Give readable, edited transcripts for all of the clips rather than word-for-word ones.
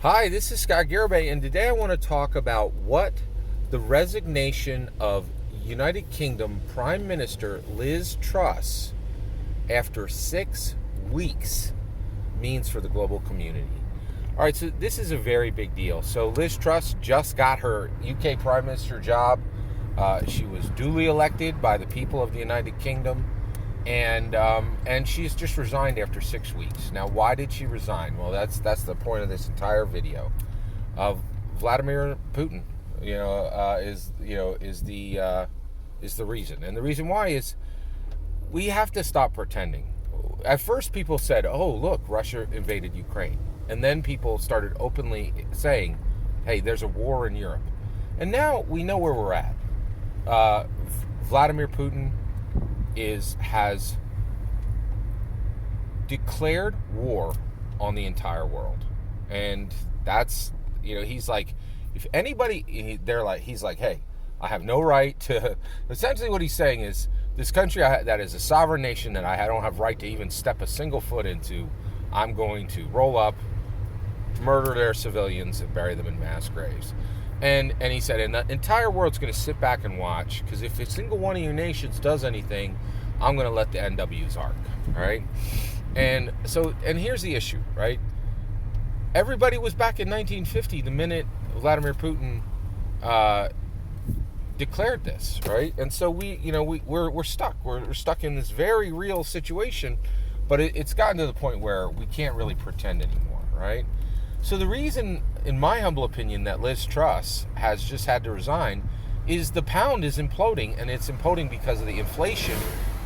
Hi, this is Scott Garibay, and today I want to talk about what the resignation of United Kingdom Prime Minister Liz Truss after 6 weeks means for the global community. All right, so this is a very big deal. So Liz Truss just got her UK Prime Minister job. She was duly elected by the people of the United Kingdom, and she's just resigned after 6 weeks. Now, why did she resign? Well, that's the point of this entire video. Vladimir Putin, is the reason, and the reason why is we have to stop pretending. At first, people said, "Oh, look, Russia invaded Ukraine," and then people started openly saying, "Hey, there's a war in Europe," and now we know where we're at. Vladimir Putin has declared war on the entire world, and that's he's like, if anybody, he's like, hey, I have no right to. Essentially, what he's saying is, this country that is a sovereign nation that I don't have right to even step a single foot into, I'm going to roll up, murder their civilians, and bury them in mass graves. And he said, and the entire world's going to sit back and watch, because if a single one of your nations does anything, I'm going to let the NWs arc, all right? And here's the issue, right? Everybody was back in 1950 the minute Vladimir Putin declared this, right? And so we're stuck. We're stuck in this very real situation, but it's gotten to the point where we can't really pretend anymore, right? So the reason, in my humble opinion, that Liz Truss has just had to resign is the pound is imploding, and it's imploding because of the inflation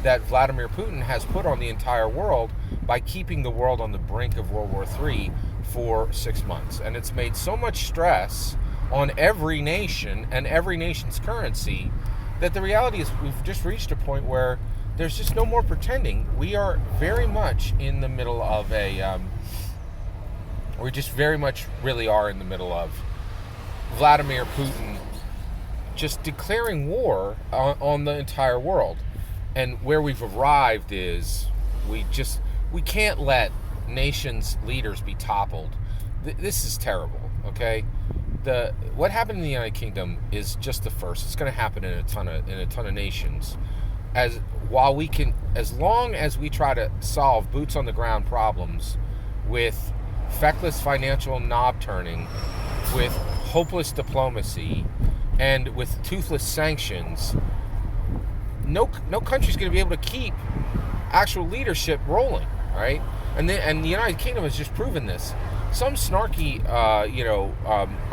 that Vladimir Putin has put on the entire world by keeping the world on the brink of World War III for 6 months. And it's made so much stress on every nation and every nation's currency that the reality is we've just reached a point where there's just no more pretending. We are very much in the middle of we just very much really are in the middle of Vladimir Putin just declaring war on the entire world. And where we've arrived is we can't let nations' leaders be toppled. This is terrible, okay? What happened in the United Kingdom is just the first. It's going to happen in a ton of nations. As long as we try to solve boots on the ground problems with feckless financial knob turning, with hopeless diplomacy, and with toothless sanctions, no country's going to be able to keep actual leadership rolling, right? And the United Kingdom has just proven this. Some snarky,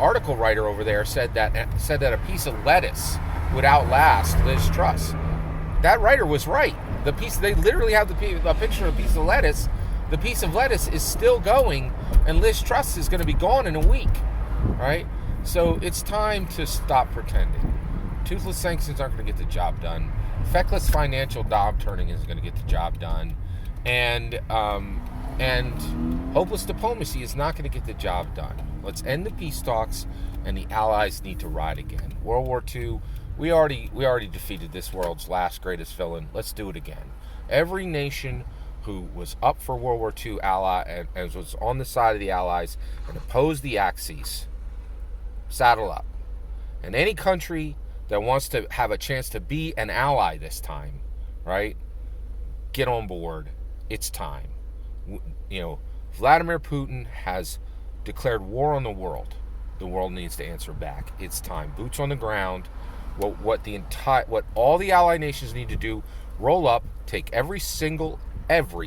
article writer over there said that a piece of lettuce would outlast Liz Truss. That writer was right. They literally have the picture of a piece of lettuce. The piece of lettuce is still going, and Liz Truss is going to be gone in a week, right? So it's time to stop pretending. Toothless sanctions aren't going to get the job done. Feckless financial knob turning is going to get the job done, and hopeless diplomacy is not going to get the job done. Let's end the peace talks, and the Allies need to ride again. World War II, we already defeated this world's last greatest villain. Let's do it again. Every nation who was up for World War II ally and was on the side of the Allies and opposed the Axis, saddle up. And any country that wants to have a chance to be an ally this time, right? Get on board. It's time. Vladimir Putin has declared war on the world. The world needs to answer back. It's time. Boots on the ground. What all the ally nations need to do: roll up, take every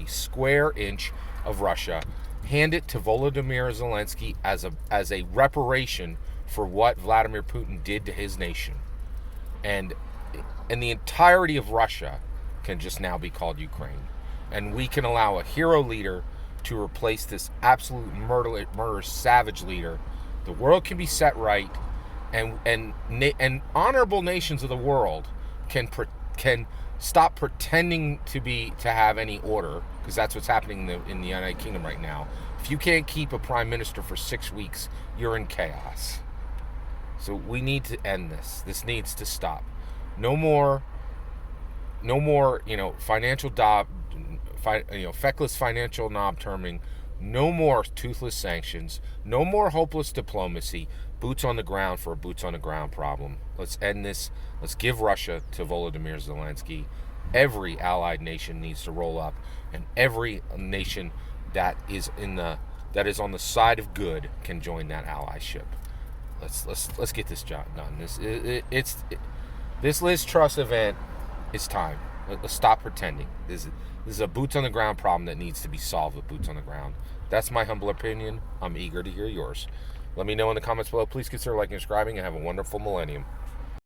square inch of Russia, hand it to Volodymyr Zelensky as a reparation for what Vladimir Putin did to his nation. And the entirety of Russia can just now be called Ukraine. And we can allow a hero leader to replace this absolute murderous savage leader. The world can be set right, and honorable nations of the world can stop pretending to have any order, because that's what's happening in the United Kingdom right now. If you can't keep a prime minister for 6 weeks, you're in chaos. So we need to end this. This needs to stop. No more, feckless financial knob turning No more toothless sanctions. No more hopeless diplomacy. Boots on the ground for a boots on the ground problem. Let's end this. Let's give Russia to Volodymyr Zelensky. Every allied nation needs to roll up, and every nation that is on the side of good can join that allyship. Let's get this job done. This Liz Truss event. It's time. Let's stop pretending. This is a boots on the ground problem that needs to be solved with boots on the ground. That's my humble opinion. I'm eager to hear yours. Let me know in the comments below. Please consider liking and subscribing, and have a wonderful millennium.